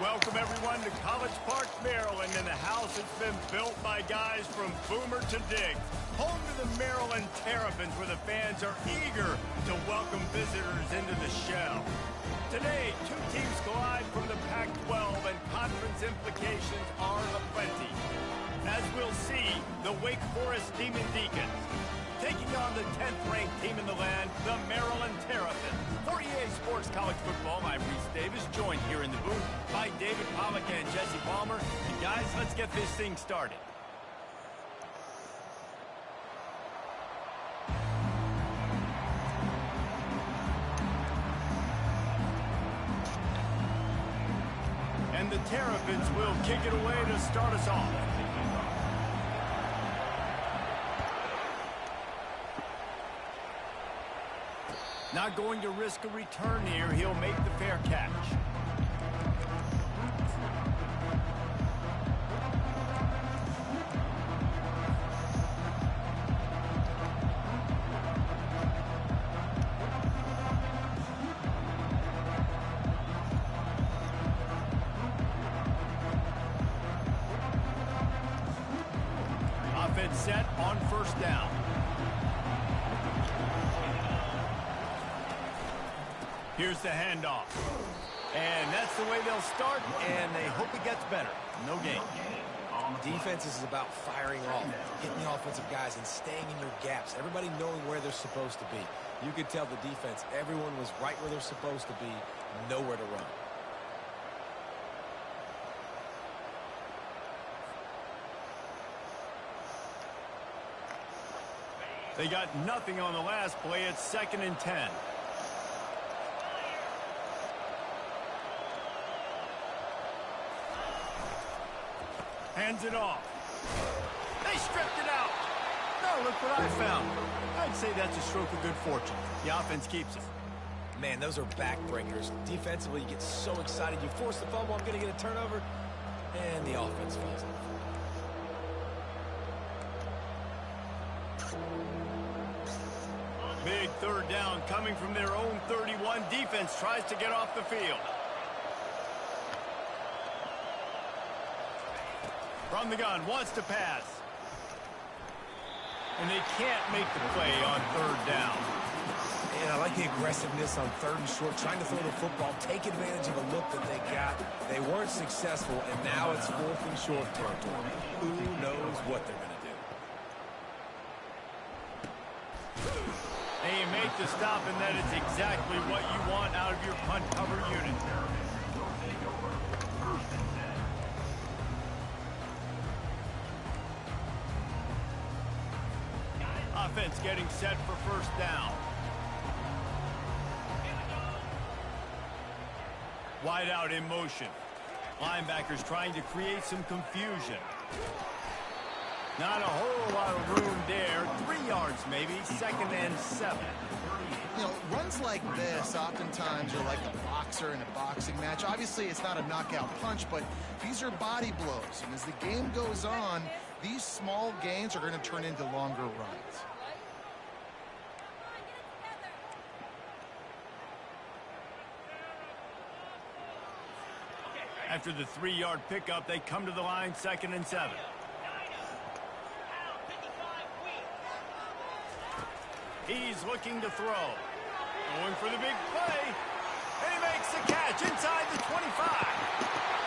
Welcome, everyone, to College Park, Maryland, and the house has been built by guys from Boomer to Diggs. Home to the Maryland Terrapins, where the fans are eager to welcome visitors into the shell. Today, two teams collide from the Pac-12, and conference implications are aplenty. As we'll see, the Wake Forest Demon Deacons taking on the 10th-ranked team in the land, the Maryland Terrapins. For EA Sports College Football, I'm Reese Davis, joined here in the booth by David Pollack and Jesse Palmer. And guys, let's get this thing started. And the Terrapins will kick it away to start us off. Not going to risk a return here. He'll make the fair catch. Offense set on first down. Here's the handoff. And that's the way they'll start, and they hope it gets better. No gain. Defense is about firing off, hitting the offensive guys, and staying in your gaps. Everybody knowing where they're supposed to be. You could tell the defense, everyone was right where they're supposed to be, nowhere to run. They got nothing on the last play. It's 2nd and 10. Hands it off. They stripped it out. No, look what I found. I'd say that's a stroke of good fortune. The offense keeps it. Man, those are backbreakers. Defensively, you get so excited. You force the fumble, I'm going to get a turnover, and the offense falls off. Big third down coming from their own 31. Defense tries to get off the field. From the gun, wants to pass. And they can't make the play on third down. And I like the aggressiveness on 3rd and short, trying to throw the football, take advantage of a look that they got. They weren't successful, and now it's 4th and short territory. Who knows what they're going to do? They make the stop, and that is exactly what you want out of your punt cover unit. Offense getting set for first down. Wide out in motion. Linebackers trying to create some confusion. Not a whole lot of room there. 3 yards maybe. 2nd and 7. You know, runs like this oftentimes are like a boxer in a boxing match. Obviously, it's not a knockout punch, but these are body blows. And as the game goes on, these small gains are going to turn into longer runs. After the 3-yard pickup, they come to the line, 2nd and 7. He's looking to throw. Going for the big play. And he makes the catch inside the 25.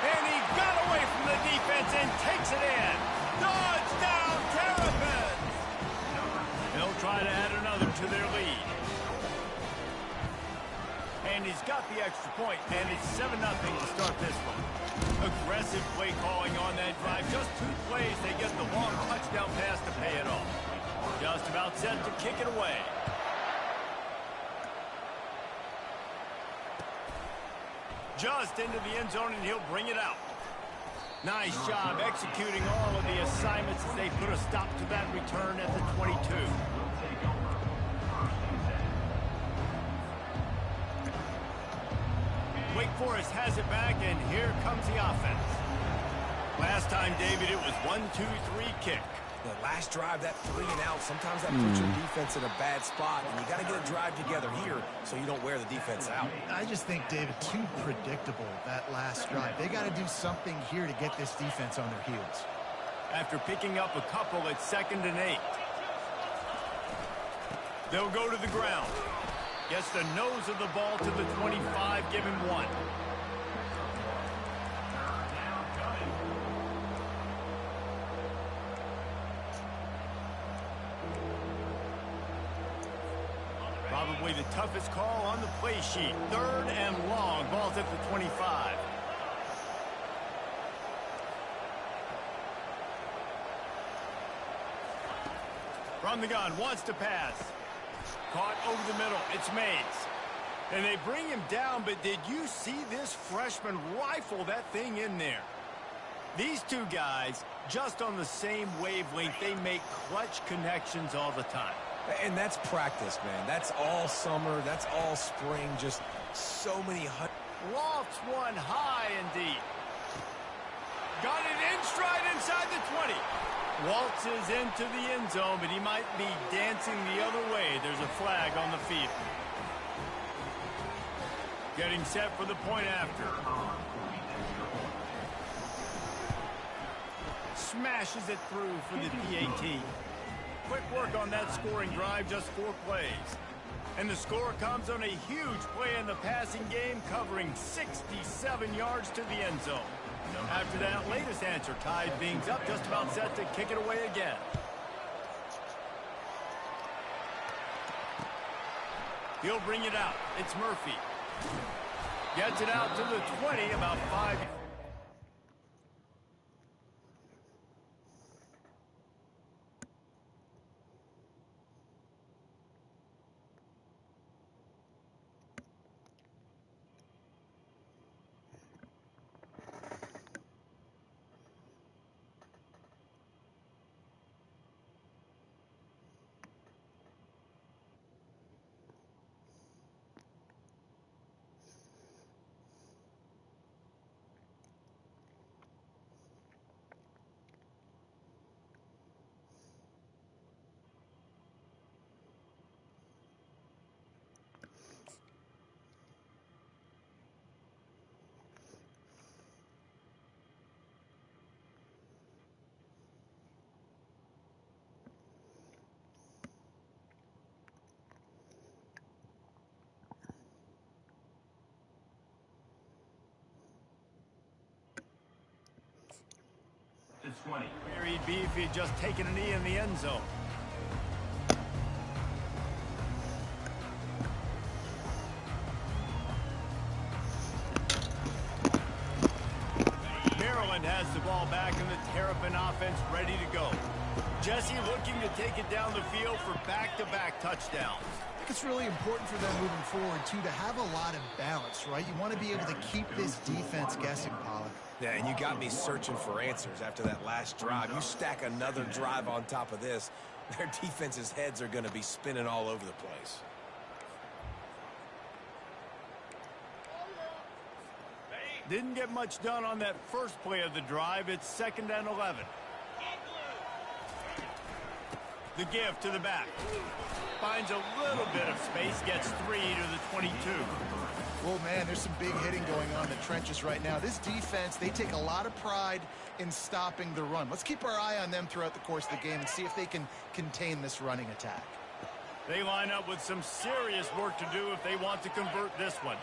And he got away from the defense and takes it in. Touchdown, Terrapins! They'll try to add another to their lead. And he's got the extra point, and it's 7-0 to start this one. Aggressive play calling on that drive. Just 2 plays, they get the long touchdown pass to pay it off. Just about set to kick it away. Just into the end zone, and he'll bring it out. Nice job executing all of the assignments as they put a stop to that return at the 22. Wake Forest has it back, and here comes the offense. Last time, David, it was 1-2-3 kick. The last drive, that 3 and out, sometimes that puts your defense in a bad spot, and you got to get a drive together here so you don't wear the defense out. I just think, David, too predictable, that last drive. They got to do something here to get this defense on their heels. After picking up a couple, it's 2nd and 8. They'll go to the ground. Gets the nose of the ball to the 25, give him 1. Probably the toughest call on the play sheet. 3rd and long. Ball's at the 25. From the gun, wants to pass. Caught over the middle. It's Mays. And they bring him down, but did you see this freshman rifle that thing in there? These two guys, just on the same wavelength, they make clutch connections all the time. And that's practice, man. That's all summer. That's all spring. Just so many... Lofts one high and deep. Got it in stride inside the 20. Waltzes into the end zone, but he might be dancing the other way. There's a flag on the field. Getting set for the point after. Smashes it through for the PAT. Quick work on that scoring drive, just 4 plays. And the score comes on a huge play in the passing game, covering 67 yards to the end zone. After that latest answer, tied things up, just about set to kick it away again. He'll bring it out. It's Murphy. Gets it out to the 20, about 5. It's 20. Where he'd be if he'd just taken a knee in the end zone. Maryland has the ball back and the Terrapin offense ready to go. Jesse looking to take it down the field for back-to-back touchdowns. I think it's really important for them moving forward, too, to have a lot of balance, right? You want to be able to keep this defense guessing, Pollack. Yeah, and you got me searching for answers after that last drive. You stack another drive on top of this, their defense's heads are going to be spinning all over the place. Didn't get much done on that first play of the drive. It's 2nd and 11. The give to the back. Finds a little bit of space, gets 3 to the 22. Well, man, there's some big hitting going on in the trenches right now. This defense, they take a lot of pride in stopping the run. Let's keep our eye on them throughout the course of the game and see if they can contain this running attack. They line up with some serious work to do if they want to convert this one.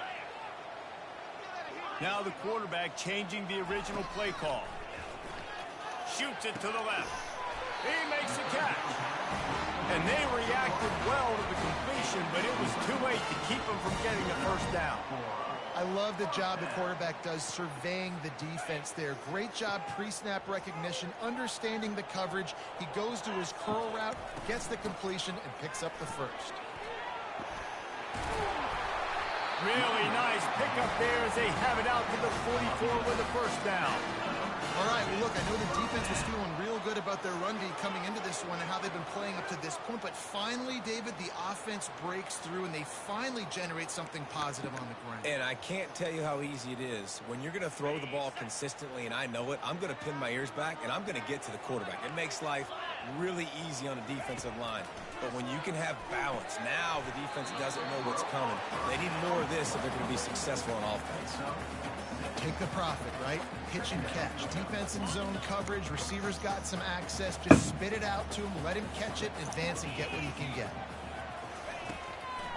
Now the quarterback changing the original play call. Shoots it to the left. He makes a catch. And they reacted well to the completion, but it was too late to keep them from getting the first down. I love the job the quarterback does surveying the defense there. Great job pre-snap recognition, understanding the coverage. He goes to his curl route, gets the completion, and picks up the first. Really nice pickup there as they have it out to the 44 with the first down. All right, well, look, I know the defense was feeling real good about their run D coming into this one and how they've been playing up to this point. But finally, David, the offense breaks through and they finally generate something positive on the ground. And I can't tell you how easy it is. When you're going to throw the ball consistently, and I know it, I'm going to pin my ears back, and I'm going to get to the quarterback. It makes life really easy on a defensive line. But when you can have balance, now the defense doesn't know what's coming. They need more of this if they're going to be successful on offense. Take the profit, right? Pitch and catch. Defense in zone coverage. Receivers got some access. Just spit it out to him. Let him catch it, advance, and get what he can get.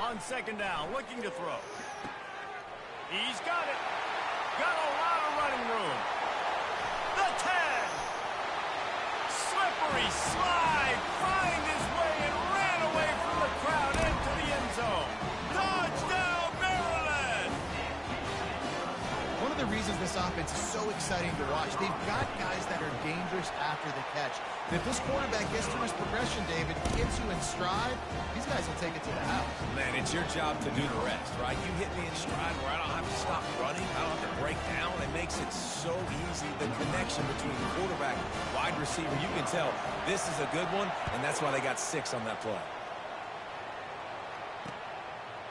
On second down, looking to throw. He's got it. Got a lot of running room. The 10. Slippery slide. Find his way and ran away from the crowd into the end zone. Touchdown, Maryland! One of the reasons this offense is so exciting to watch, they've got guys that are dangerous after the catch. If this quarterback gets through his progression, David, hits you in stride, these guys will take it to the house. Man, it's your job to do the rest, right? You hit me in stride where I don't have to stop running. I don't have to break down. It makes it so easy. The connection between the quarterback, wide receiver, you can tell this is a good one, and that's why they got 6 on that play.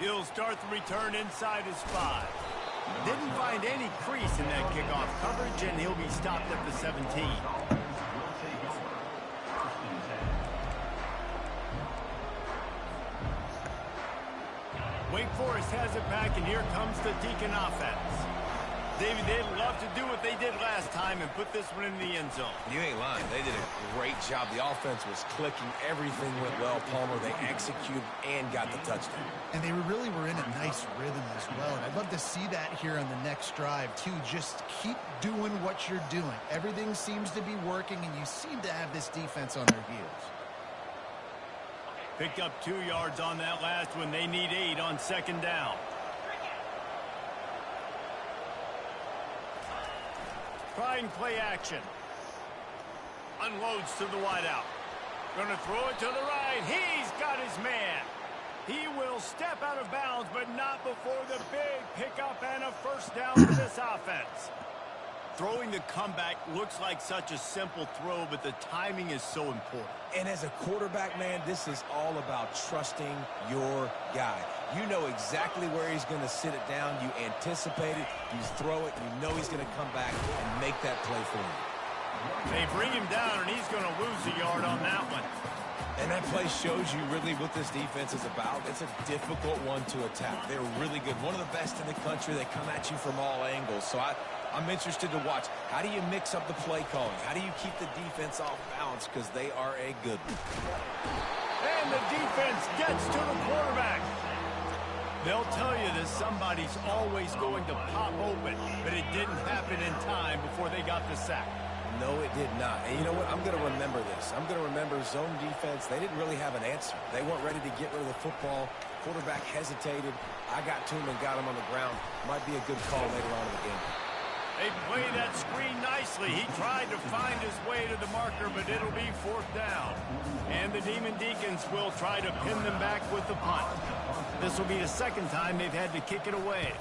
He'll start the return inside his 5. Didn't find any crease in that kickoff coverage, and he'll be stopped at the 17. Wake Forest has it back, and here comes the Deacon offense. David, they'd love to do what they did last time and put this one in the end zone. You ain't lying. They did a great job. The offense was clicking. Everything went well, Palmer. They executed and got the touchdown. And they really were in a nice rhythm as well. And I'd love to see that here on the next drive, too. Just keep doing what you're doing. Everything seems to be working, and you seem to have this defense on their heels. Picked up 2 yards on that last one. They need 8 on second down. Trying play action. Unloads to the wideout. Going to throw it to the right. He's got his man. He will step out of bounds, but not before the big pickup and a first down for this offense. Throwing the comeback looks like such a simple throw, but the timing is so important. And as a quarterback, man, this is all about trusting your guy. You know exactly where he's going to sit it down. You anticipate it. You throw it. You know he's going to come back and make that play for you. They bring him down, and he's going to lose a yard on that one. And that play shows you really what this defense is about. It's a difficult one to attack. They're really good. One of the best in the country. They come at you from all angles. So I'm interested to watch. How do you mix up the play calling? How do you keep the defense off balance? Because they are a good one. And the defense gets to the quarterback. They'll tell you that somebody's always going to pop open, but it didn't happen in time before they got the sack. No, it did not. And you know what? I'm going to remember this. I'm going to remember zone defense. They didn't really have an answer. They weren't ready to get rid of the football. Quarterback hesitated. I got to him and got him on the ground. Might be a good call later on in the game. They play that screen nicely. He tried to find his way to the marker, but it'll be 4th down. And the Demon Deacons will try to pin them back with the punt. This will be the second time they've had to kick it away.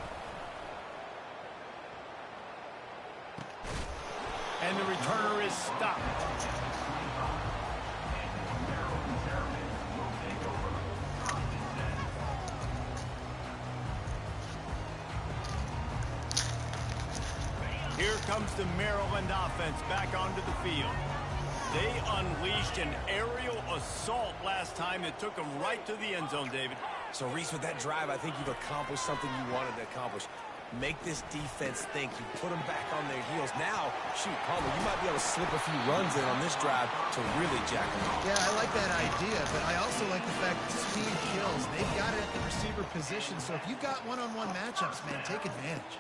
And the returner is stopped. Here comes the Maryland offense back onto the field. They unleashed an aerial assault last time that took them right to the end zone, David. So, Reese, with that drive, I think you've accomplished something you wanted to accomplish. Make this defense think. You put them back on their heels. Now, shoot, Palmer, you might be able to slip a few runs in on this drive to really jack them up. Yeah, I like that idea, but I also like the fact that speed kills. They've got it at the receiver position, so if you've got one-on-one matchups, man, take advantage.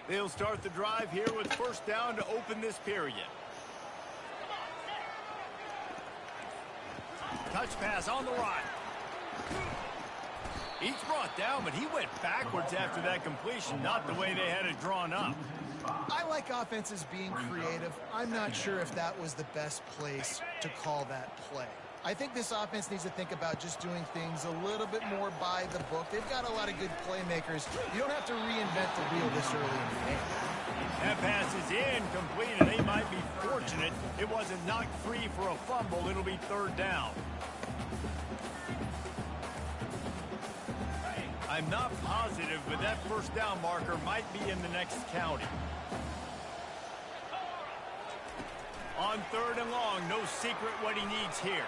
They'll start the drive here with first down to open this period. Touch pass on the right. He's brought down, but he went backwards after that completion, not the way they had it drawn up. I like offenses being creative. I'm not sure if that was the best place to call that play. I think this offense needs to think about just doing things a little bit more by the book. They've got a lot of good playmakers. You don't have to reinvent the wheel this early in the game. That pass is incomplete, and they might be fortunate it wasn't knocked free for a fumble. It'll be third down. I'm not positive, but that first down marker might be in the next county. On third and long, no secret what he needs here.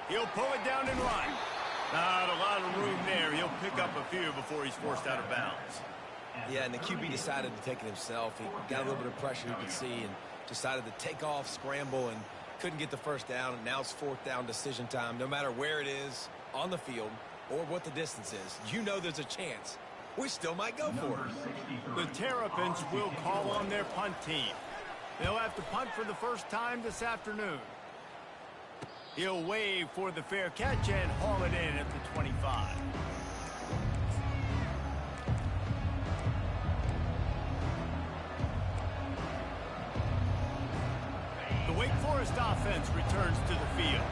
He'll pull it down and run. Not a lot of room there. He'll pick up a few before he's forced out of bounds. Yeah, and the QB decided to take it himself. He got a little bit of pressure, you could see, and decided to take off, scramble, and couldn't get the first down. And now it's fourth down decision time. No matter where it is on the field or what the distance is, you know there's a chance we still might go for it. The Terrapins will call on their punt team. They'll have to punt for the first time this afternoon. He'll wave for the fair catch and haul it in at the 25. The Wake Forest offense returns to the field.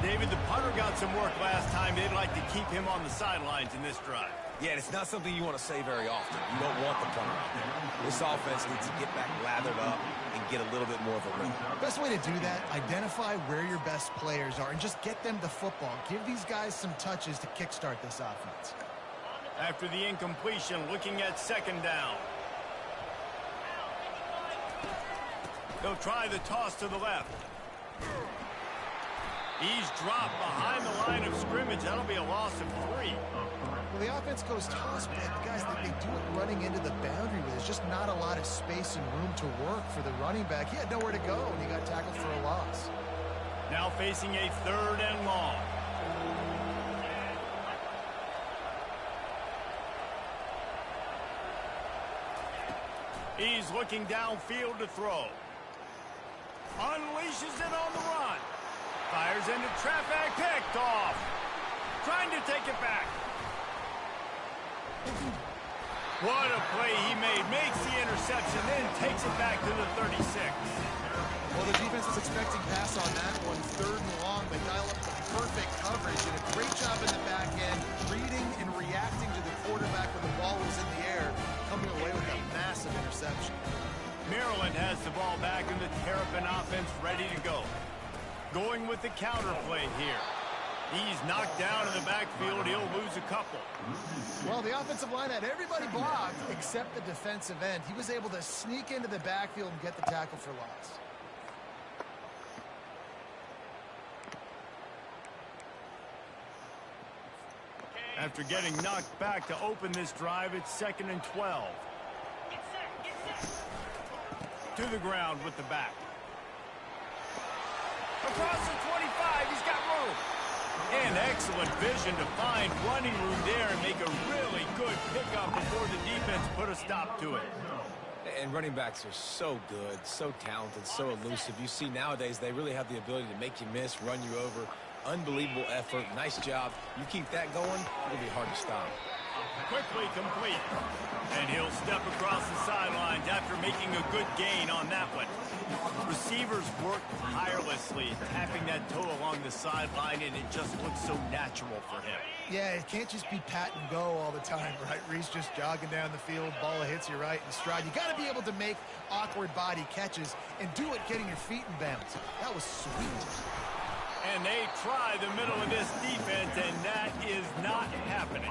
David, the punter got some work last time. They'd like to keep him on the sidelines in this drive. Yeah, it's not something you want to say very often. You don't want the punter out there. This offense needs to get back lathered up and get a little bit more of a rhythm. Best way to do that, identify where your best players are and just get them the football. Give these guys some touches to kickstart this offense. After the incompletion, looking at second down. They'll try the toss to the left. He's dropped behind the line of scrimmage. That'll be a loss of 3. Well, the offense goes toss, but guys, they do it running into the boundary where there's just not a lot of space and room to work for the running back. He had nowhere to go, and he got tackled for a loss. Now facing a third and long. He's looking downfield to throw. Unleashes it on the run. Fires into traffic, picked off. Trying to take it back. What a play he made. Makes the interception, then takes it back to the 36. Well, the defense was expecting pass on that one. Third and long. They dial up the perfect coverage. Did a great job in the back end, reading and reacting to the quarterback when the ball was in the air, coming away with a massive interception. Maryland has the ball back and the Terrapin offense ready to go. Going with the counter play here. He's knocked down in the backfield. He'll lose a couple. Well, the offensive line had everybody blocked except the defensive end. He was able to sneak into the backfield and get the tackle for loss. After getting knocked back to open this drive, it's 2nd and 12. To the ground with the back. Across the 25, he's got room. And excellent vision to find running room there and make a really good pickup before the defense put a stop to it. And running backs are so good, so talented, so elusive. You see nowadays they really have the ability to make you miss, run you over. Unbelievable effort. Nice job. You keep that going, it'll be hard to stop. Quickly complete. And he'll step across the sidelines after making a good gain on that one. Receivers work tirelessly, tapping that toe along the sideline, and it just looks so natural for him. Yeah, it can't just be pat and go all the time, right? Reese just jogging down the field, ball hits you right in stride. You got to be able to make awkward body catches and do it getting your feet in bounds. That was sweet. And they try the middle of this defense, and that is not happening.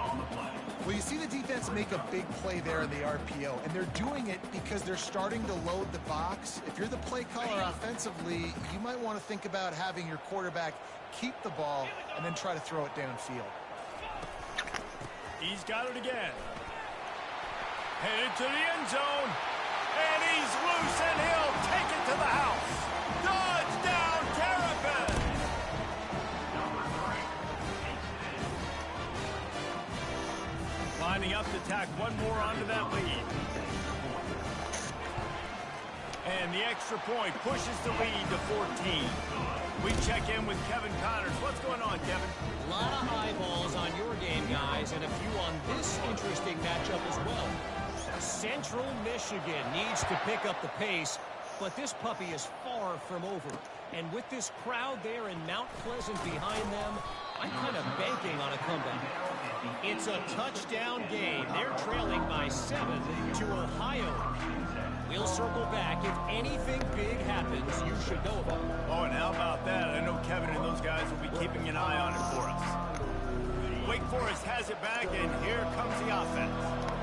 Well, you see the defense make a big play there in the RPO, and they're doing it because they're starting to load the box. If you're the play caller offensively, you might want to think about having your quarterback keep the ball and then try to throw it downfield. He's got it again. Headed to the end zone. And he's loose, and he'll take it to the house. Touchdown, Terrapin! Lining up to tack one more onto that lead. And the extra point pushes the lead to 14. We check in with Kevin Connors. What's going on, Kevin? A lot of eyeballs on your game, guys, and a few on this interesting matchup as well. Central Michigan needs to pick up the pace, but this puppy is far from over. And with this crowd there in Mount Pleasant behind them, I'm kind of banking on a comeback. It's a touchdown game. They're trailing by 7 to Ohio. We'll circle back. If anything big happens, you should know about it. Oh, and how about that? I know Kevin and those guys will be keeping an eye on it for us. Wake Forest has it back, and here comes the offense.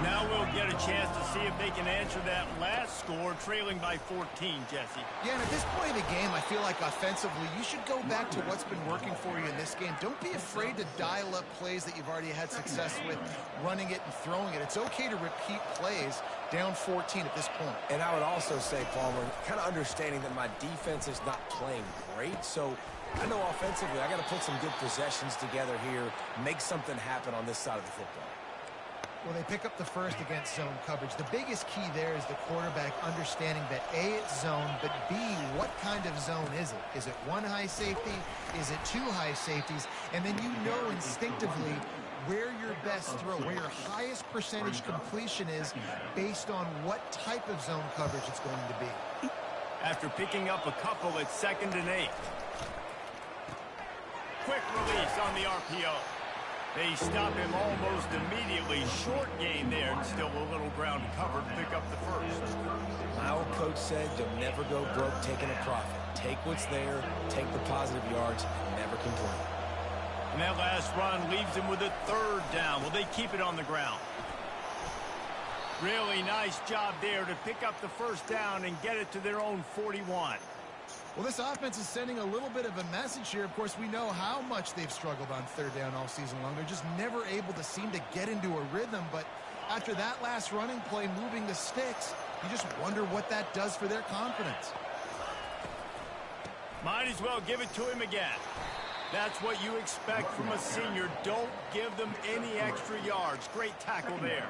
Now we'll get a chance to see if they can answer that last score, trailing by 14, Jesse. Yeah, and at this point of the game, I feel like offensively, you should go back to what's been working for you in this game. Don't be afraid to dial up plays that you've already had success with, running it and throwing it. It's okay to repeat plays down 14 at this point. And I would also say, Palmer, kind of understanding that my defense is not playing great, so I know offensively I got to put some good possessions together here, make something happen on this side of the football. Well, they pick up the first against zone coverage. The biggest key there is the quarterback understanding that A, it's zone, but B, what kind of zone is it? Is it one high safety? Is it two high safeties? And then you know instinctively where your best throw, where your highest percentage completion is based on what type of zone coverage it's going to be. After picking up a couple, it's 2nd and 8. Quick release on the RPO. They stop him almost immediately. Short gain there, and still a little ground covered to pick up the first. My old coach said you'll never go broke taking a profit. Take what's there, take the positive yards, and never complain. And that last run leaves him with a 3rd down. Will they keep it on the ground? Really nice job there to pick up the first down and get it to their own 41. Well, this offense is sending a little bit of a message here. Of course, we know how much they've struggled on 3rd down all season long. They're just never able to seem to get into a rhythm. But after that last running play, moving the sticks, you just wonder what that does for their confidence. Might as well give it to him again. That's what you expect from a senior. Don't give them any extra yards. Great tackle there.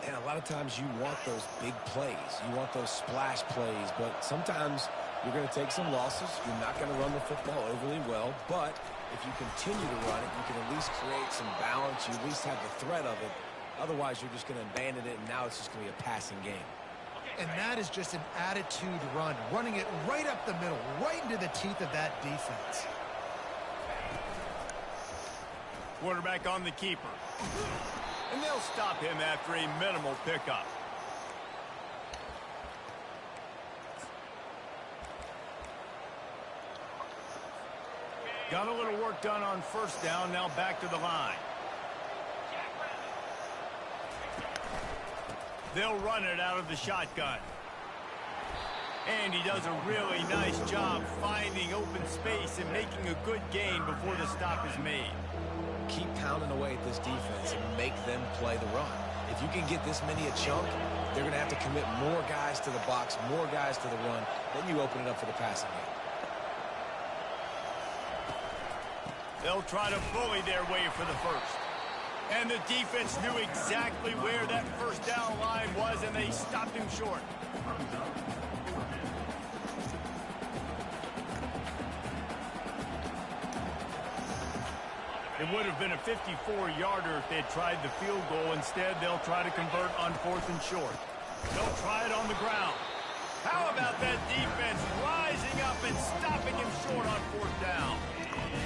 And a lot of times you want those big plays. You want those splash plays. But sometimes you're going to take some losses. You're not going to run the football overly well. But if you continue to run it, you can at least create some balance. You at least have the threat of it. Otherwise, you're just going to abandon it, and now it's just going to be a passing game. And that is just an attitude run. Running it right up the middle, right into the teeth of that defense. Quarterback on the keeper. And they'll stop him after a minimal pickup. Got a little work done on 1st down, now back to the line. They'll run it out of the shotgun. And he does a really nice job finding open space and making a good gain before the stop is made. Keep pounding away at this defense and make them play the run. If you can get this many a chunk, they're going to have to commit more guys to the box, more guys to the run. Then you open it up for the passing game. They'll try to bully their way for the first. And the defense knew exactly where that 1st down line was, and they stopped him short. It would have been a 54-yarder if they had tried the field goal. Instead, they'll try to convert on 4th and short. They'll try it on the ground. How about that defense rising up and stopping him short on 4th down?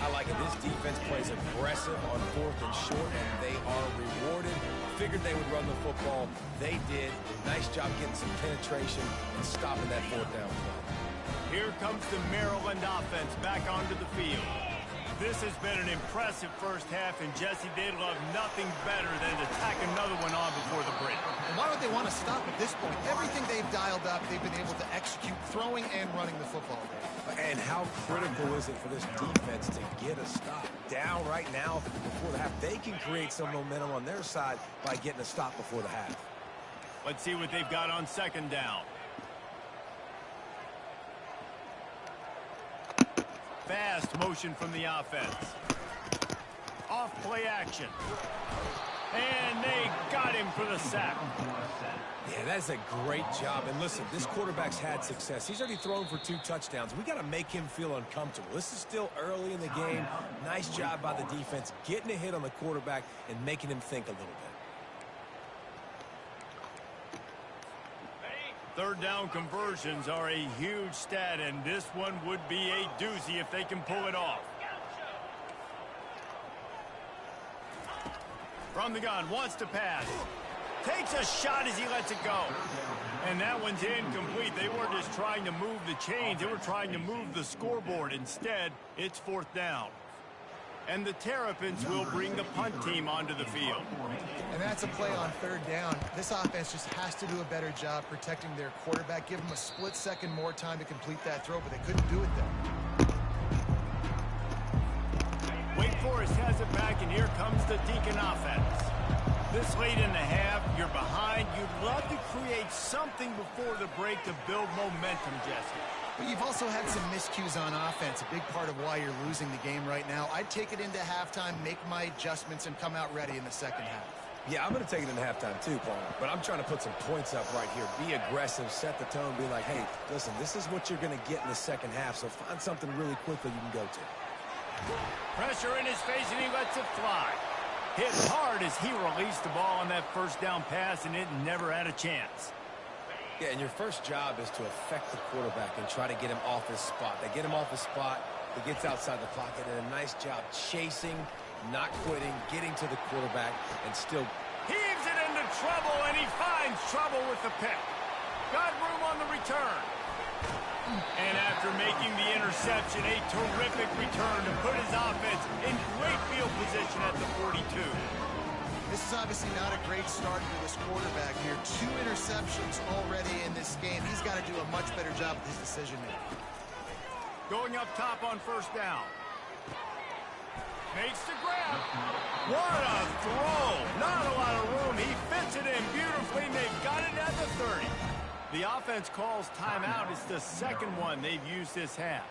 I like it. This defense plays aggressive on 4th and short, and they are rewarded. Figured they would run the football. They did. Nice job getting some penetration and stopping that 4th down play. Here comes the Maryland offense back onto the field. This has been an impressive first half, and Jesse, they'd love nothing better than to tack another one on before the break. And why would they want to stop at this point? Everything they've dialed up, they've been able to execute throwing and running the football. And how critical is it for this defense to get a stop? Down right now before the half. They can create some momentum on their side by getting a stop before the half. Let's see what they've got on 2nd down. Fast motion from the offense. Off play action. And they got got him for the sack. Yeah, that's a great job. And listen, this quarterback's had success. He's already thrown for 2 touchdowns. We got to make him feel uncomfortable. This is still early in the game. Nice job by the defense, getting a hit on the quarterback and making him think a little bit. Third down conversions are a huge stat, and this one would be a doozy if they can pull it off. From the gun, wants to pass. Takes a shot as he lets it go. And that one's incomplete. They weren't just trying to move the chains. They were trying to move the scoreboard. Instead, it's 4th down. And the Terrapins will bring the punt team onto the field. And that's a play on 3rd down. This offense just has to do a better job protecting their quarterback. Give them a split second more time to complete that throw, but they couldn't do it there. Wake Forest has it back, and here comes the Deacon offense. This late in the half, you're behind. You'd love to create something before the break to build momentum, Jesse. But you've also had some miscues on offense, a big part of why you're losing the game right now. I'd take it into halftime, make my adjustments, and come out ready in the second half. Yeah, I'm going to take it into halftime too, Paul. But I'm trying to put some points up right here. Be aggressive, set the tone, be like, hey, listen, this is what you're going to get in the second half, so find something really quickly you can go to. Pressure in his face, and he lets it fly. Hit hard as he released the ball on that first down pass, and it never had a chance. Yeah, and your first job is to affect the quarterback and try to get him off his spot. They get him off his spot, he gets outside the pocket, and a nice job chasing, not quitting, getting to the quarterback, and still heaves it into trouble, and he finds trouble with the pick. Got room on the return. And after making the interception, a terrific return to put his offense in great field position at the 42. This is obviously not a great start for this quarterback here. 2 interceptions already in this game. He's got to do a much better job with his decision making. Going up top on 1st down. Makes the grab. What a throw. Not a lot of room. He fits it in beautifully, and they've got it at the 30. The offense calls timeout. It's the second one they've used this half.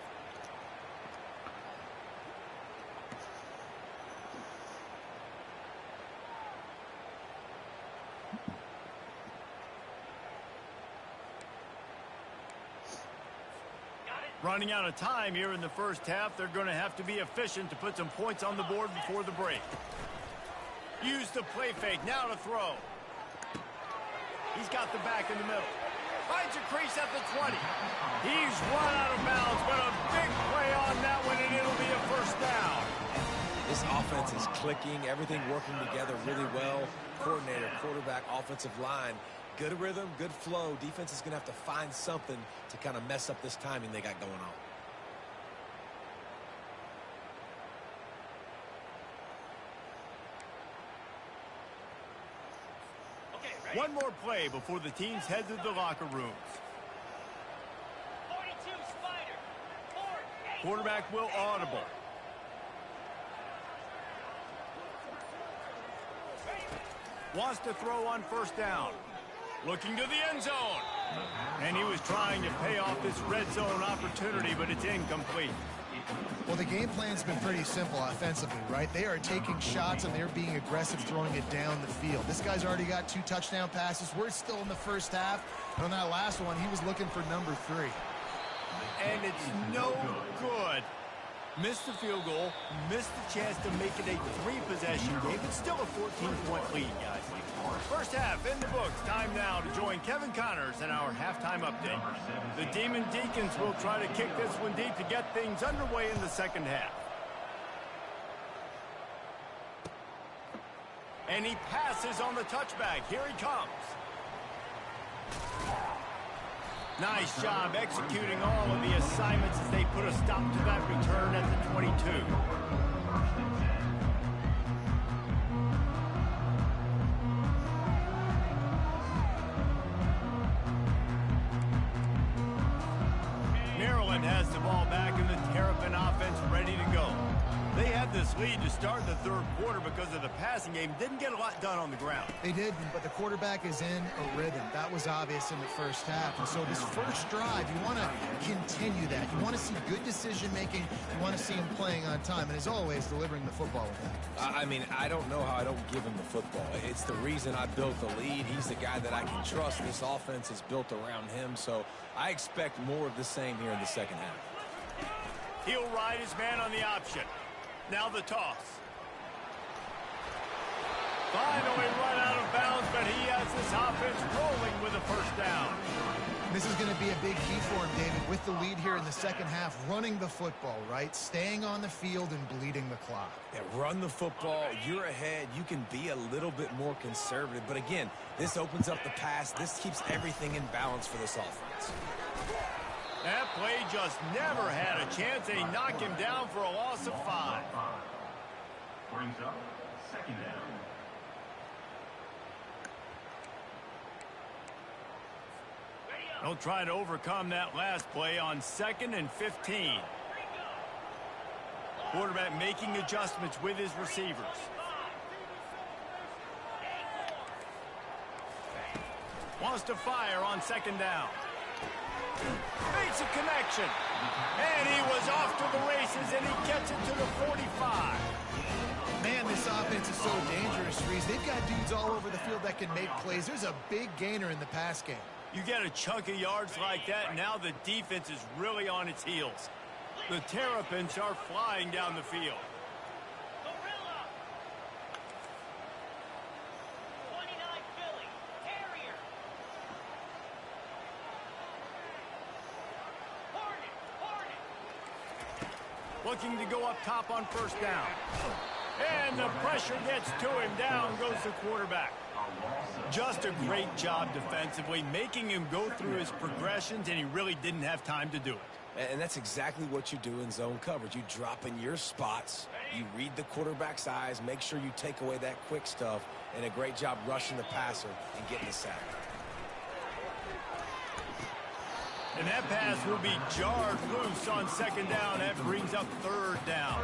Running out of time here in the first half. They're going to have to be efficient to put some points on the board before the break. Use the play fake. Now to throw. He's got the back in the middle. Finds a crease at the 20. He's run out of bounds, but a big play on that one, and it'll be a 1st down. this offense is clicking, everything working together really well. Coordinator, quarterback, offensive line. Good rhythm, good flow. Defense is going to have to find something to kind of mess up this timing they got going on. One more play before the teams head to the locker rooms. 42 Spider. 4-8. Quarterback will audible. Wants to throw on first down. Looking to the end zone. And he was trying to pay off this red zone opportunity, but it's incomplete. Well, the game plan's been pretty simple offensively, right? They are taking shots and they're being aggressive, throwing it down the field. This guy's already got 2 touchdown passes. We're still in the first half. And on that last one, he was looking for number 3. And it's no good. Missed the field goal, missed the chance to make it a 3-possession game. It's still a 14-point lead, guys. First half in the books. Time now to join Kevin Connors in our halftime update. The Demon Deacons will try to kick this one deep to get things underway in the second half. And he passes on the touchback. Here he comes. Nice job executing all of the assignments as they put a stop to that return at the 22. Maryland has the ball back and the Terrapin offense ready to go. They had this lead to start the third quarter because of the passing game. Didn't get a lot done on the ground. They didn't, but the quarterback is in a rhythm. That was obvious in the first half. And so this first drive, you want to continue that. You want to see good decision-making. You want to see him playing on time. And as always, delivering the football with that. I mean, I don't know how I don't give him the football. It's the reason I built the lead. He's the guy that I can trust. This offense is built around him. So I expect more of the same here in the second half. He'll ride his man on the option. Now the toss. Finally run out of bounds, but he has this offense rolling with a first down. This is going to be a big key for him, David, with the lead here in the second half, running the football, right? Staying on the field and bleeding the clock. Yeah, run the football. You're ahead. You can be a little bit more conservative. But again, this opens up the pass. This keeps everything in balance for this offense. That play just never had a chance. They knock him down for a loss of 5. Brings up second down. They'll try to overcome that last play on 2nd and 15. Quarterback making adjustments with his receivers. Wants to fire on 2nd down. Makes a connection. And he was off to the races, and he gets it to the 45. Man, this offense is so dangerous, Reese. They've got dudes all over the field that can make plays. There's a big gainer in the pass game. You get a chunk of yards like that, and now the defense is really on its heels. The Terrapins are flying down the field. Gorilla. 29 Philly. Harrier. Hornet. Looking to go up top on first down. And the pressure gets to him. Down goes the quarterback. Just a great job defensively, making him go through his progressions, and he really didn't have time to do it. And that's exactly what you do in zone coverage. You drop in your spots, you read the quarterback's eyes, make sure you take away that quick stuff, and a great job rushing the passer and getting the sack. And that pass will be jarred loose on 2nd down. That brings up 3rd down.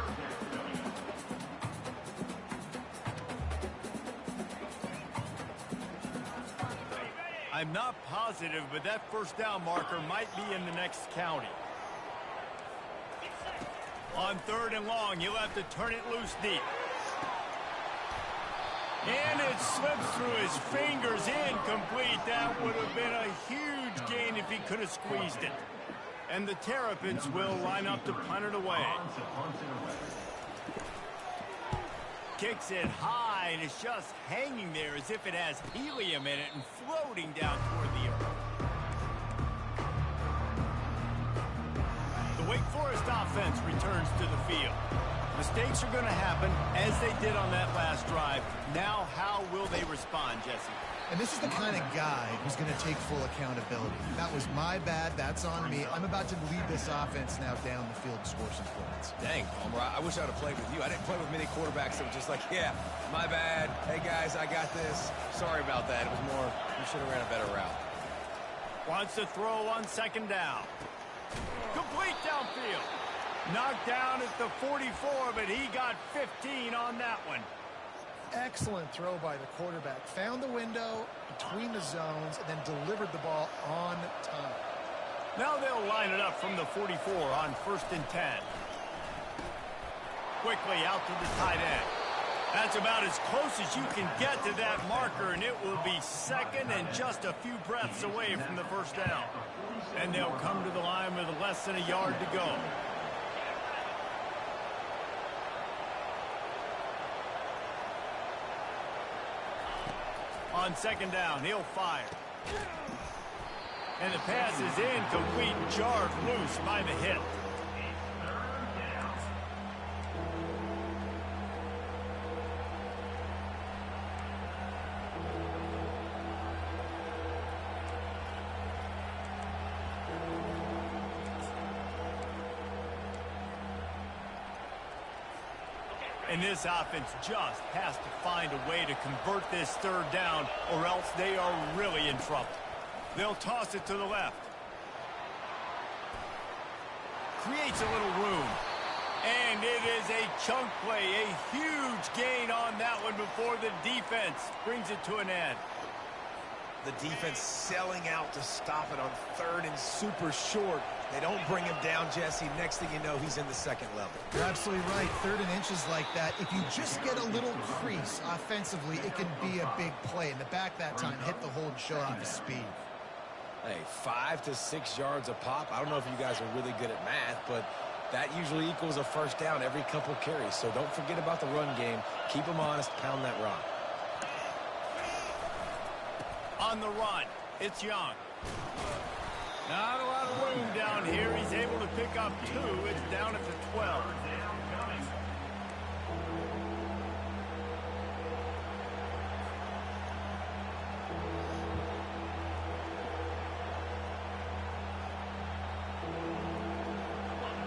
I'm not positive, but that first down marker might be in the next county. On 3rd and long, he'll have to turn it loose deep. And it slips through his fingers, incomplete. That would have been a huge gain if he could have squeezed it. And the Terrapins will line up to punt it away. Kicks it high, and it's just hanging there as if it has helium in it and floating down toward the earth. The Wake Forest offense returns to the field. Mistakes are going to happen, as they did on that last drive. Now, how will they respond, Jesse? And this is the kind of guy who's going to take full accountability. That was my bad. That's on me. I'm about to lead this offense now down the field to score some points. Dang, Palmer, I wish I would have played with you. I didn't play with many quarterbacks that were just like, yeah, my bad. Hey, guys, I got this. Sorry about that. It was more, you should have ran a better route. Wants to throw on 2nd down. Complete downfield. Knocked down at the 44, but he got 15 on that one. Excellent throw by the quarterback. Found the window between the zones and then delivered the ball on time. Now they'll line it up from the 44 on 1st and 10. Quickly out to the tight end. That's about as close as you can get to that marker, and it will be 2nd and just a few breaths away from the first down. And they'll come to the line with less than a yard to go. On 2nd down, he'll fire. And the pass is incomplete, jarred loose by the hit. And this offense just has to find a way to convert this 3rd down, or else they are really in trouble. They'll toss it to the left. Creates a little room. And it is a chunk play, a huge gain on that one before the defense brings it to an end. The defense selling out to stop it on third and super short. They don't bring him down, Jesse. Next thing you know, he's in the second level. You're absolutely right. Third and inches like that, if you just get a little crease offensively, it can be a big play. And the back that time hit the hole and showed off his speed. Hey, 5 to 6 yards a pop. I don't know if you guys are really good at math, but that usually equals a first down every couple carries. So don't forget about the run game. Keep them honest. Pound that rock. On the run, it's Young. Not a lot of room down here. He's able to pick up 2. It's down at the 12.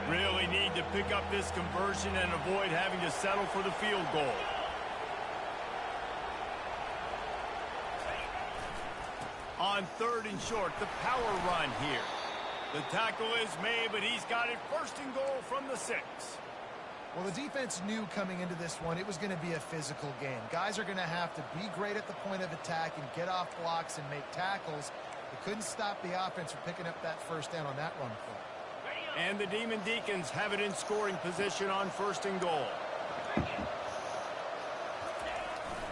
Really need to pick up this conversion and avoid having to settle for the field goal. On third and short, the power run here. The tackle is made, but he's got it first and goal from the 6. Well, the defense knew coming into this one it was going to be a physical game. Guys are going to have to be great at the point of attack and get off blocks and make tackles. They couldn't stop the offense from picking up that first down on that run play. And the Demon Deacons have it in scoring position on first and goal.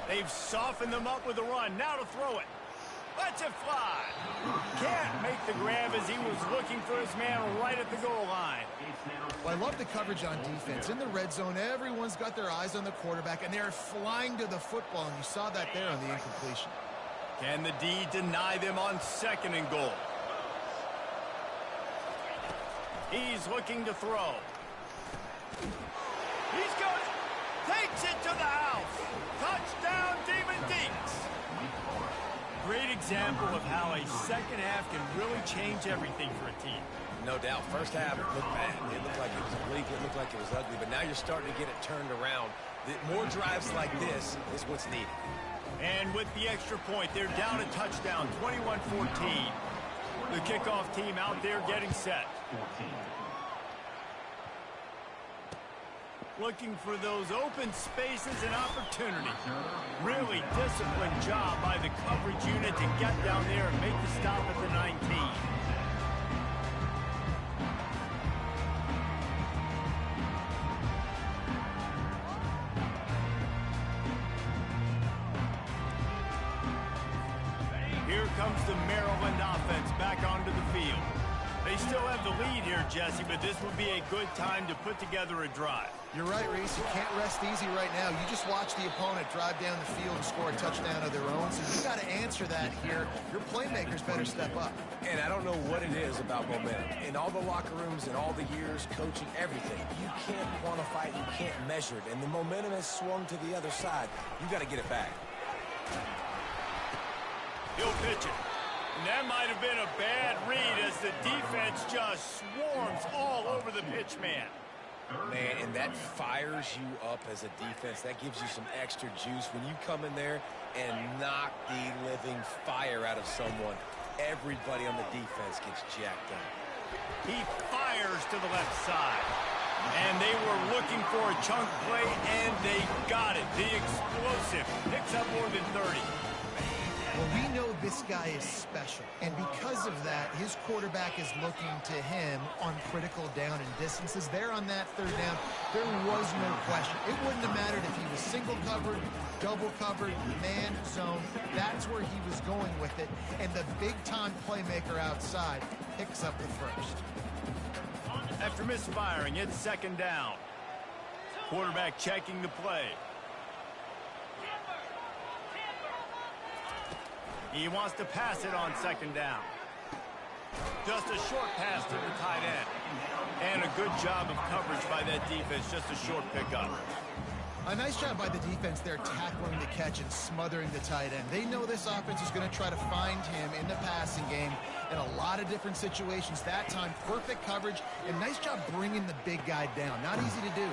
They've softened them up with a run. Now to throw it. Let's it fly. Can't make the grab as he was looking for his man right at the goal line. Well, I love the coverage on defense. In the red zone, everyone's got their eyes on the quarterback, and they're flying to the football, and you saw that there on the incompletion. Can the D deny them on second and goal? He's looking to throw. He's got it. Takes it to the house. Touchdown, Demon Deeks. Great example of how a second half can really change everything for a team. No doubt. First half, it looked bad. It looked like it was bleak. It looked like it was ugly. But now you're starting to get it turned around. More drives like this is what's needed. And with the extra point, they're down a touchdown, 21-14. The kickoff team out there getting set. Looking for those open spaces and opportunities. Really disciplined job by the coverage unit to get down there and make the stop at the 19. Here comes the Maryland offense back onto the field. They still have the lead here, Jesse, but this would be a good time to put together a drive. You're right, Reese. You can't rest easy right now. You just watch the opponent drive down the field and score a touchdown of their own, so you got to answer that here. Your playmakers better step up. And I don't know what it is about momentum. In all the locker rooms, in all the years, coaching, everything, you can't quantify it, you can't measure it. And the momentum has swung to the other side. You got to get it back. He'll pitch it. And that might have been a bad read as the defense just swarms all over the pitch man. Man, and that fires you up as a defense. That gives you some extra juice. When you come in there and knock the living fire out of someone, everybody on the defense gets jacked up. He fires to the left side. And they were looking for a chunk play, and they got it. The explosive picks up more than 30. Well, we know this guy is special, and because of that, his quarterback is looking to him on critical down and distances. There on that third down, there was no question. It wouldn't have mattered if he was single covered, double covered, man zone. That's where he was going with it, and the big-time playmaker outside picks up the first. After misfiring, it's second down. Quarterback checking the play. He wants to pass it on second down. Just a short pass to the tight end. And a good job of coverage by that defense, just a short pickup. A nice job by the defense there tackling the catch and smothering the tight end. They know this offense is going to try to find him in the passing game in a lot of different situations. That time, perfect coverage and nice job bringing the big guy down. Not easy to do.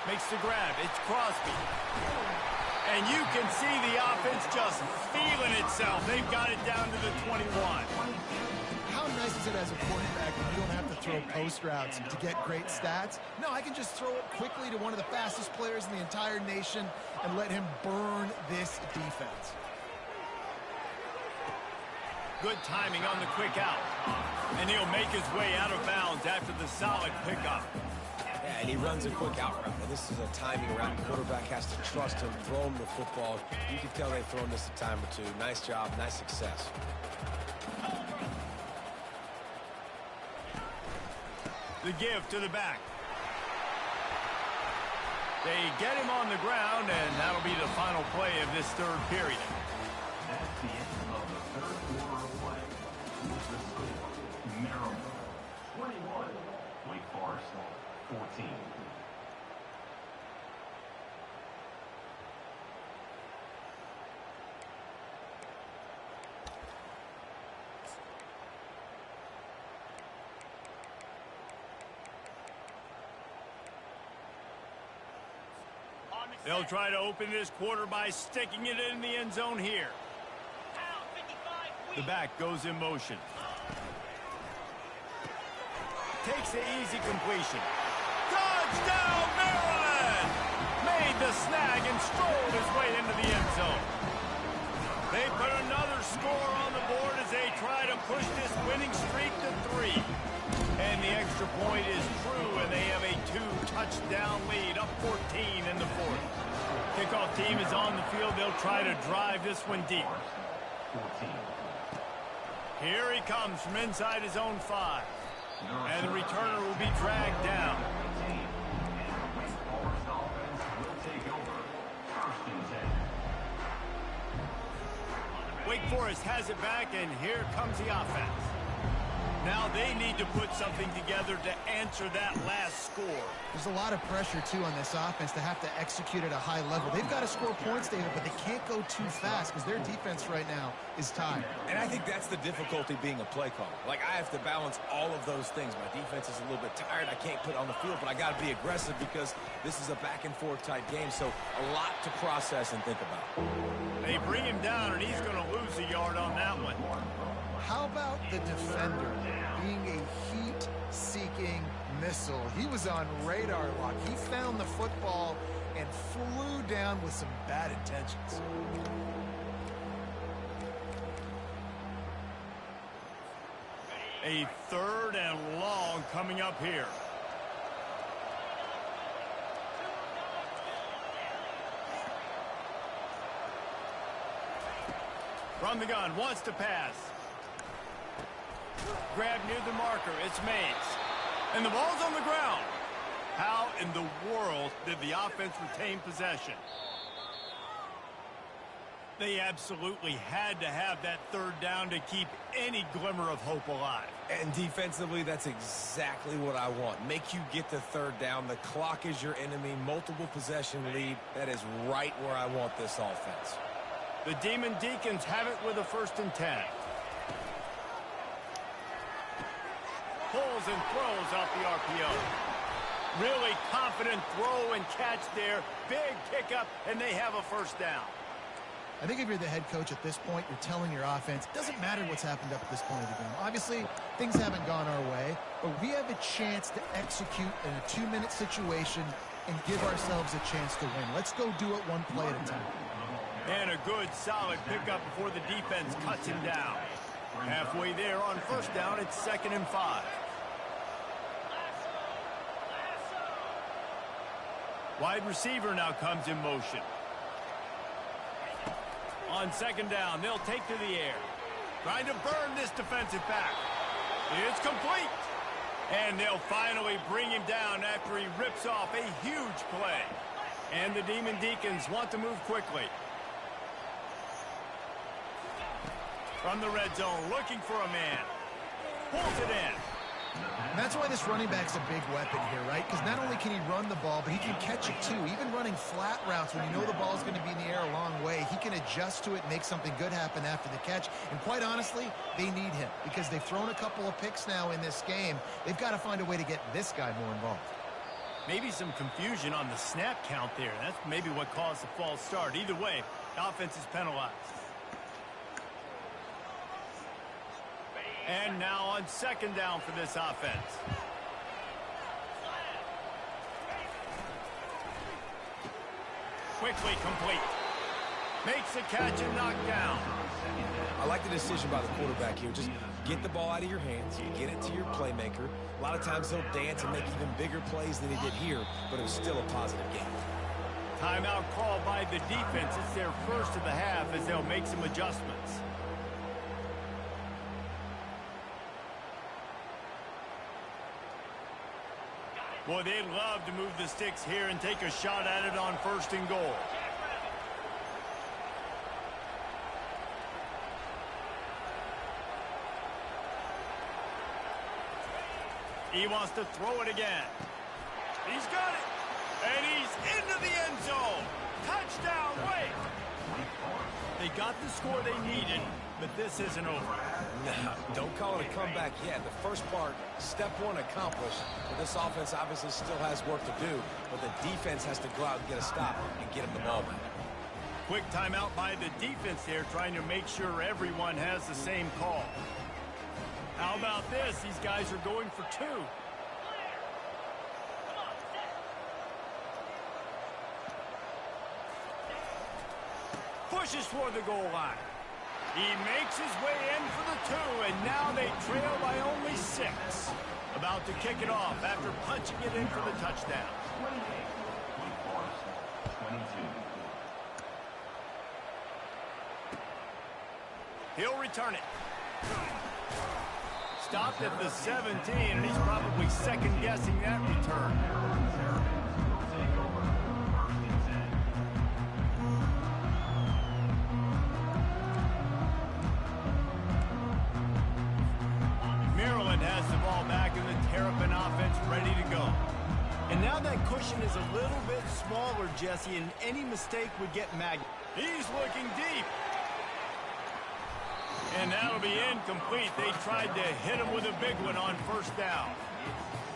Makes the grab. It's Crosby. And you can see the offense just feeling itself. They've got it down to the 21. How how nice is it as a quarterback when you don't have to throw post routes to get great stats? No, I can just throw it quickly to one of the fastest players in the entire nation and let him burn this defense. Good timing on the quick out. And he'll make his way out of bounds after the solid pickup. Yeah, and he runs a quick out route. And this is a timing route. The quarterback has to trust him, throw him the football. You can tell they've thrown this a time or two. Nice job, nice success. The give to the back. They get him on the ground, and that'll be the final play of this third period. That's the end of the third quarter of play. The score, Maryland 21, Wake Forest 14. They'll try to open this quarter by sticking it in the end zone here. The back goes in motion. Takes the easy completion. Touchdown, Maryland! Made the snag and strolled his way into the end zone. They put another score on the board as they try to push this winning streak to 3. And the extra point is true, and they have a 2-touchdown lead, up 14 in the fourth. Kickoff team is on the field. They'll try to drive this one deep. 14. Here he comes from inside his own 5. And the returner will be dragged down. Wake Forest offense will take over. First and 10. Wake Forest has it back, and here comes the offense. Now they need to put something together to answer that last score. There's a lot of pressure, too, on this offense to have to execute at a high level. They've got to score points, David, but they can't go too fast because their defense right now is tied. And I think that's the difficulty being a play caller. Like, I have to balance all of those things. My defense is a little bit tired. I can't put on the field, but I got to be aggressive because this is a back-and-forth type game, so a lot to process and think about. They bring him down, and he's going to lose a yard on that one. How about the defender being a heat-seeking missile? He was on radar lock. He found the football and flew down with some bad intentions. A 3rd and long coming up here. From the gun, wants to pass. Grab near the marker, it's Mays. And the ball's on the ground. How in the world did the offense retain possession? They absolutely had to have that 3rd down to keep any glimmer of hope alive. And defensively, that's exactly what I want. Make you get the 3rd down. The clock is your enemy. Multiple possession lead. That is right where I want this offense. The Demon Deacons have it with a 1st and 10. Pulls and throws off the RPO. Really confident throw and catch there. Big pickup, and they have a 1st down. I think if you're the head coach at this point, you're telling your offense, it doesn't matter what's happened up at this point of the game. Obviously, things haven't gone our way, but we have a chance to execute in a 2-minute situation and give ourselves a chance to win. Let's go do it one play at a time. And a good, solid pickup before the defense cuts him down. Halfway there on 1st down, it's 2nd and 5. Wide receiver now comes in motion. On 2nd down, they'll take to the air. Trying to burn this defensive back. It's complete. And they'll finally bring him down after he rips off a huge play. And the Demon Deacons want to move quickly. From the red zone, looking for a man. Pulls it in. And that's why this running back's a big weapon here, right? Because not only can he run the ball, but he can catch it too. Even running flat routes when you know the ball's going to be in the air a long way, he can adjust to it and make something good happen after the catch. And quite honestly, they need him because they've thrown a couple of picks now in this game. They've got to find a way to get this guy more involved. Maybe some confusion on the snap count there. That's maybe what caused the false start. Either way, the offense is penalized. And now on second down for this offense. Quickly complete. Makes the catch and knocked down. I like the decision by the quarterback here. Just get the ball out of your hands, get it to your playmaker. A lot of times he'll dance and make even bigger plays than he did here, but it was still a positive game. Timeout called by the defense. It's their first of the half as they'll make some adjustments. Boy, they'd love to move the sticks here and take a shot at it on first and goal. He wants to throw it again. He's got it. And he's into the end zone. Touchdown, Wake. They got the score they needed, but this isn't over. No, don't call it a comeback yet. The first part, step one accomplished. But this offense obviously still has work to do, but the defense has to go out and get a stop and get him the ball back. Quick timeout by the defense there, trying to make sure everyone has the same call. How about this? These guys are going for two. Pushes toward the goal line. He makes his way in for the two, and now they trail by only 6. About to kick it off after punching it in for the touchdown. 22. He'll return it. Stopped at the 17, and he's probably second-guessing that return. Maryland has the ball back, and the Terrapin offense ready to go. And now that cushion is a little bit smaller, Jesse, and any mistake would get magnified. He's looking deep. And that'll be incomplete. They tried to hit him with a big one on first down.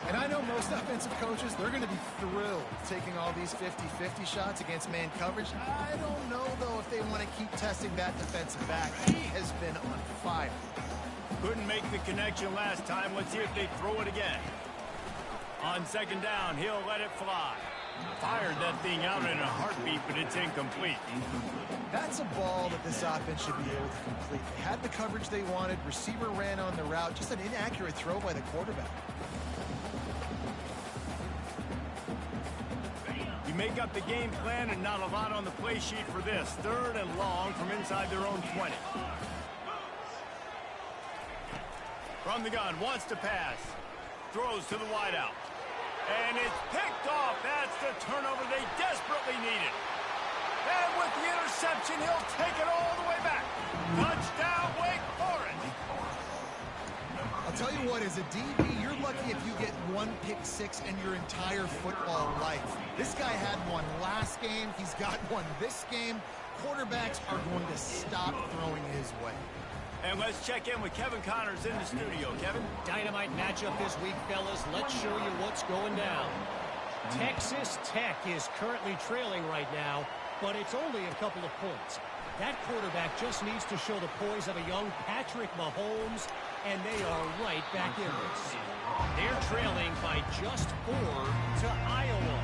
And I know most offensive coaches, they're going to be thrilled taking all these 50-50 shots against man coverage. I don't know, though, if they want to keep testing that defensive back. He has been on fire. Couldn't make the connection last time. Let's see if they throw it again. On second down, he'll let it fly. Fired that thing out in a heartbeat, but it's incomplete. That's a ball that this offense should be able to complete. They had the coverage they wanted. Receiver ran on the route. Just an inaccurate throw by the quarterback. You make up the game plan and not a lot on the play sheet for this. Third and long from inside their own 20. From the gun, wants to pass. Throws to the wideout. And it's picked off. That's the turnover they desperately needed. And with the interception, he'll take it all the way back. Touchdown, Wake Forest. I'll tell you what, as a DB, you're lucky if you get one pick six in your entire football life. This guy had one last game. He's got one this game. Quarterbacks are going to stop throwing his way. And let's check in with Kevin Connors in the studio. Kevin? Dynamite matchup this week, fellas. Let's show you what's going down. Texas Tech is currently trailing right now, but it's only a couple of points. That quarterback just needs to show the poise of a young Patrick Mahomes, and they are right back in this. They're trailing by just 4 to Iowa.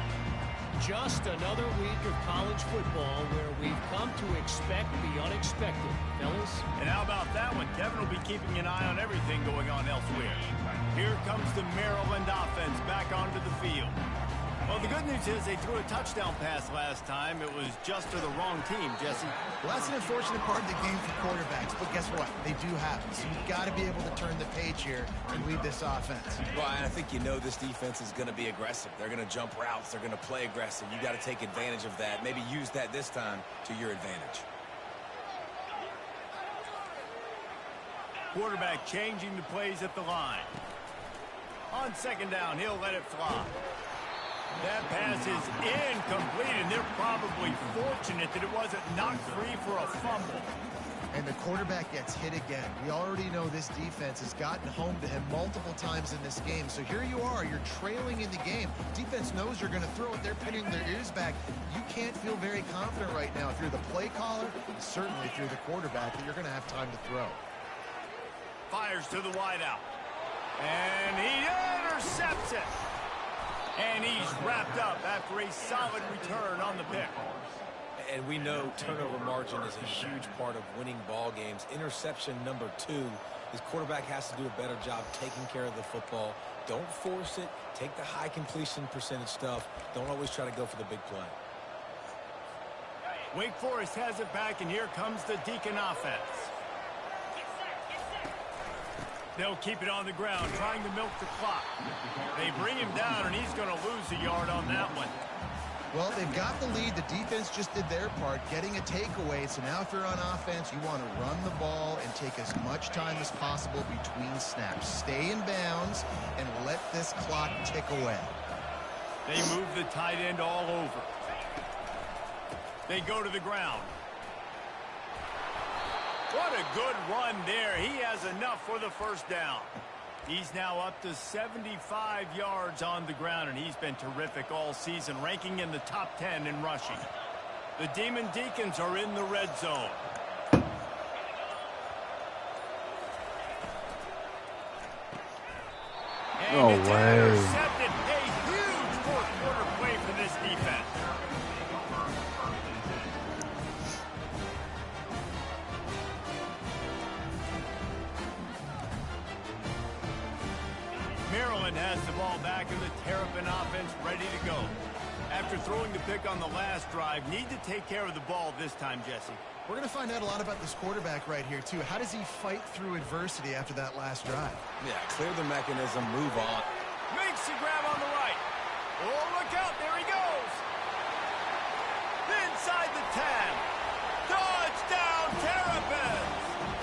Just another week of college football where we've come to expect the unexpected, fellas. And how about that one? Kevin will be keeping an eye on everything going on elsewhere. Here comes the Maryland offense back onto the field. Well, the good news is they threw a touchdown pass last time. It was just to the wrong team, Jesse. Well, that's an unfortunate part of the game for quarterbacks, but guess what? They do have it. So you've got to be able to turn the page here and lead this offense. Well, and I think you know this defense is going to be aggressive. They're going to jump routes. They're going to play aggressive. You got to take advantage of that. Maybe use that this time to your advantage. Quarterback changing the plays at the line. On second down, he'll let it fly. That pass is incomplete, and they're probably fortunate that it wasn't knocked free for a fumble. And the quarterback gets hit again. We already know this defense has gotten home to him multiple times in this game. So here you are, you're trailing in the game. Defense knows you're going to throw it. They're pinning their ears back. You can't feel very confident right now. If you're the play caller, and certainly if you're the quarterback, that you're going to have time to throw. Fires to the wideout. And he intercepts it. And he's wrapped up after a solid return on the pick. And we know turnover margin is a huge part of winning ball games. Interception number 2. His quarterback has to do a better job taking care of the football. Don't force it. Take the high completion percentage stuff. Don't always try to go for the big play. Wake Forest has it back, and here comes the Deacon offense. They'll keep it on the ground, trying to milk the clock. They bring him down, and he's going to lose a yard on that one. Well, they've got the lead. The defense just did their part, getting a takeaway. So now if you're on offense, you want to run the ball and take as much time as possible between snaps. Stay in bounds and let this clock tick away. They move the tight end all over. They go to the ground. What a good run there. He has enough for the first down. He's now up to 75 yards on the ground, and he's been terrific all season, ranking in the top 10 in rushing. The Demon Deacons are in the red zone. No And it's way. intercepted. A huge fourth quarter play for this defense. Maryland has the ball back and the Terrapin offense ready to go. After throwing the pick on the last drive, need to take care of the ball this time, Jesse. We're going to find out a lot about this quarterback right here, too. How does he fight through adversity after that last drive? Yeah, clear the mechanism, move on. Makes the grab on the right. Oh, look out. There he goes. Inside the 10. Touchdown, Terrapins.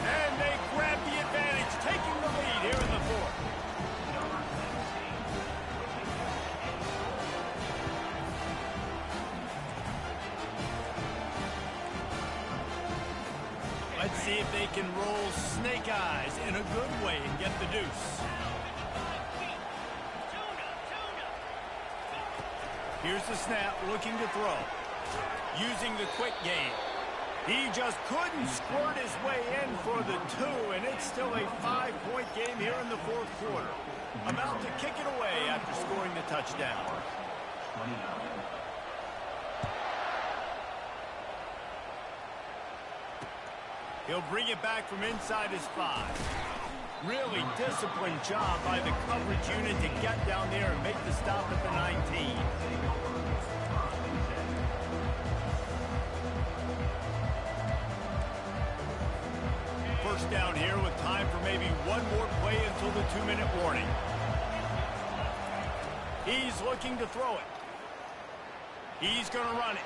And they grab the advantage, taking the lead here in the fourth. Let's see if they can roll snake eyes in a good way and get the deuce. Here's the snap, looking to throw. Using the quick game. He just couldn't squirt his way in for the 2, and it's still a 5-point game here in the fourth quarter. About to kick it away after scoring the touchdown. He'll bring it back from inside his 5. Really disciplined job by the coverage unit to get down there and make the stop at the 19. First down here with time for maybe one more play until the 2-minute warning. He's looking to throw it. He's going to run it.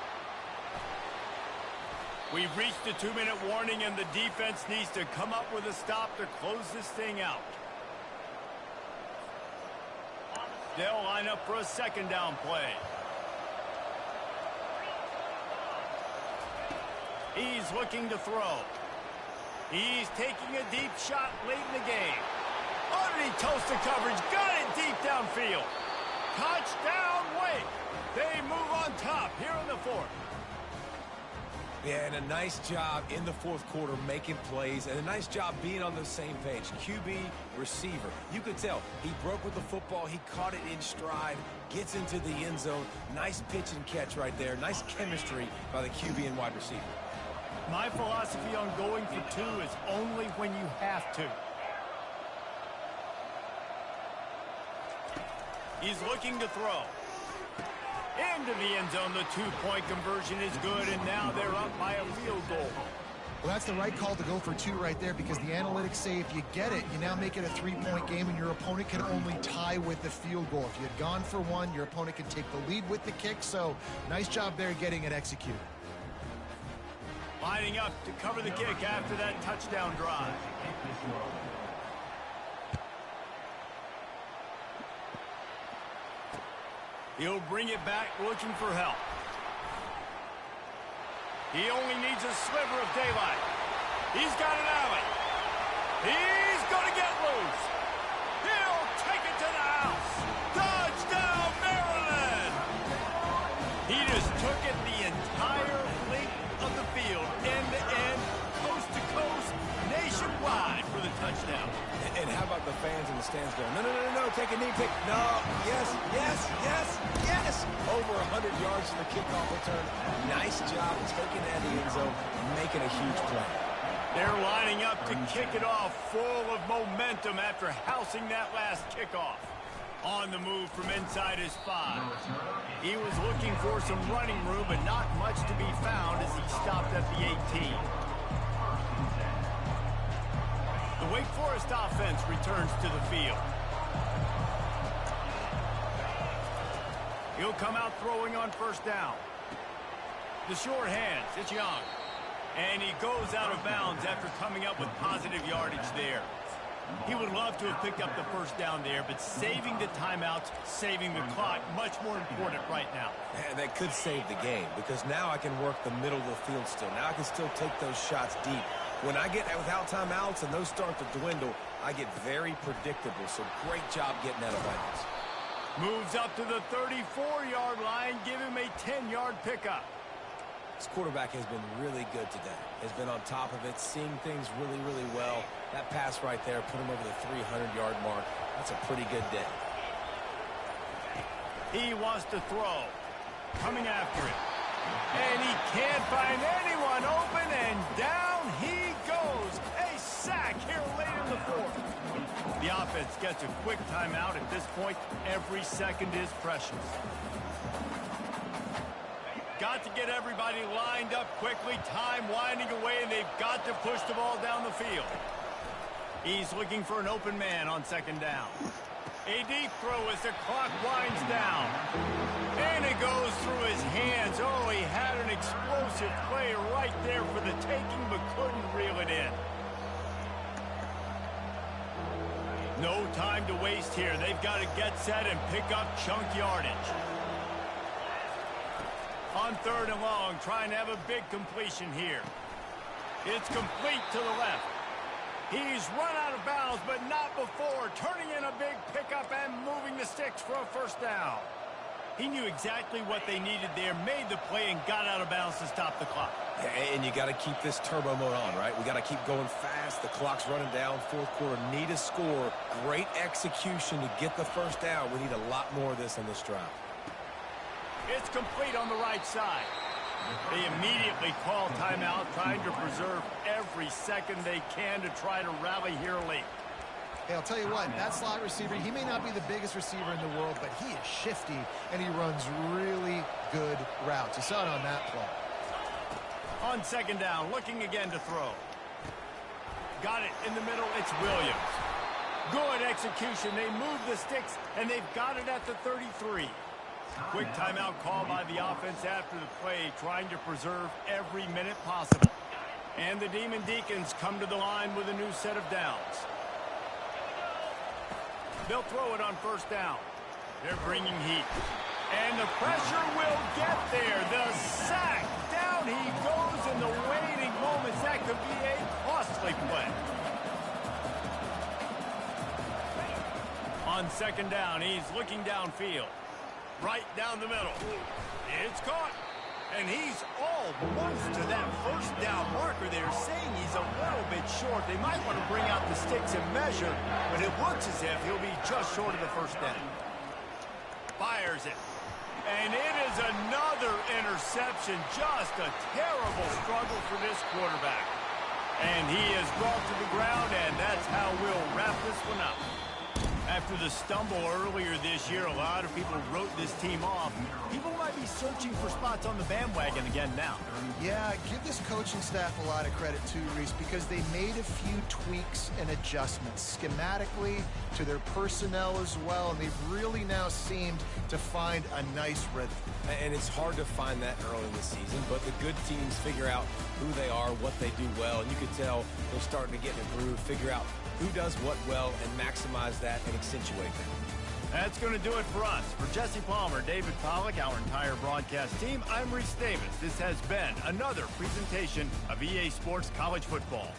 We've reached the 2-minute warning, and the defense needs to come up with a stop to close this thing out. They'll line up for a second down play. He's looking to throw. He's taking a deep shot late in the game. Underneath toast of coverage, got it deep downfield. Touchdown, Wake. They move on top here in the fourth. Yeah, and a nice job in the fourth quarter making plays, and a nice job being on the same page. QB, receiver. You could tell he broke with the football. He caught it in stride, gets into the end zone. Nice pitch and catch right there. Nice chemistry by the QB and wide receiver. My philosophy on going for 2 is only when you have to. He's looking to throw. Into the end zone, the 2-point conversion is good, and now they're up by a field goal. Well, that's the right call to go for 2 right there, because the analytics say if you get it, you now make it a 3-point game, and your opponent can only tie with the field goal. If you had gone for 1, your opponent can take the lead with the kick, so nice job there getting it executed. Lining up to cover the kick after that touchdown drive. He'll bring it back looking for help. He only needs a sliver of daylight. He's got an alley. He's going to get loose. He'll take it to the house. Touchdown, Maryland! He just took it the entire length of the field, end to end, coast to coast, nationwide for the touchdown. And how about the fans in the stands going, no, no, no, no, take a knee, no, yes, yes, yes, yes. Over 100 yards for the kickoff return. Nice job taking that in the end zone, making a huge play. They're lining up to kick it off, full of momentum after housing that last kickoff. On the move from inside his 5. He was looking for some running room, but not much to be found as he stopped at the 18. The Wake Forest offense returns to the field. He'll come out throwing on first down. The short hands, it's Young. And he goes out of bounds after coming up with positive yardage there. He would love to have picked up the first down there, but saving the timeouts, saving the clock, much more important right now. And that could save the game, because now I can work the middle of the field still. Now I can still take those shots deep. When I get without timeouts and those start to dwindle, I get very predictable. So great job getting out of bounds. Moves up to the 34-yard line, give him a 10-yard pickup. This quarterback has been really good today. Has been on top of it, seeing things really, really well. That pass right there put him over the 300-yard mark. That's a pretty good day. He wants to throw. Coming after it. And he can't find anyone open, and down he goes. A sack here late in the fourth. The offense gets a quick timeout. At this point, every second is precious. Got to get everybody lined up quickly. Time winding away, and they've got to push the ball down the field. He's looking for an open man on second down. A deep throw as the clock winds down. And it goes through his hands. Oh, he had an explosive play right there for the taking, but couldn't reel it in. No time to waste here. They've got to get set and pick up chunk yardage. On third and long, trying to have a big completion here. It's complete to the left. He's run out of bounds, but not before. Turning in a big pickup and moving the sticks for a first down. He knew exactly what they needed there, made the play, and got out of bounds to stop the clock. Yeah, and you got to keep this turbo mode on, right? We got to keep going fast. The clock's running down. Fourth quarter, need a score. Great execution to get the first down. We need a lot more of this on this drive. It's complete on the right side. They immediately call timeout, trying to preserve every second they can to try to rally here late. Hey, I'll tell you what, that slot receiver, he may not be the biggest receiver in the world, but he is shifty, and he runs really good routes. You saw it on that play. On second down, looking again to throw. Got it in the middle, it's Williams. Good execution, they move the sticks, and they've got it at the 33. Quick timeout call by the offense after the play, trying to preserve every minute possible. And the Demon Deacons come to the line with a new set of downs. They'll throw it on first down. They're bringing heat. And the pressure will get there. The sack. Down he goes in the waiting moments. That could be a costly play. On second down, he's looking downfield. Right down the middle. It's caught. And he's almost to that first down marker there, saying he's a little bit short. They might want to bring out the sticks and measure, but it looks as if he'll be just short of the first down. Fires it. And it is another interception. Just a terrible struggle for this quarterback. And he is brought to the ground, and that's how we'll wrap this one up. After the stumble earlier this year, a lot of people wrote this team off. People might be searching for spots on the bandwagon again now. Yeah, give this coaching staff a lot of credit too, Reese, because they made a few tweaks and adjustments schematically to their personnel as well, and they've really now seemed to find a nice rhythm. And it's hard to find that early in the season, but the good teams figure out who they are, what they do well, and you can tell they're starting to get in a groove, figure out who does what well, and maximize that and accentuate that. That's going to do it for us. For Jesse Palmer, David Pollack, our entire broadcast team, I'm Reese Davis. This has been another presentation of EA Sports College Football.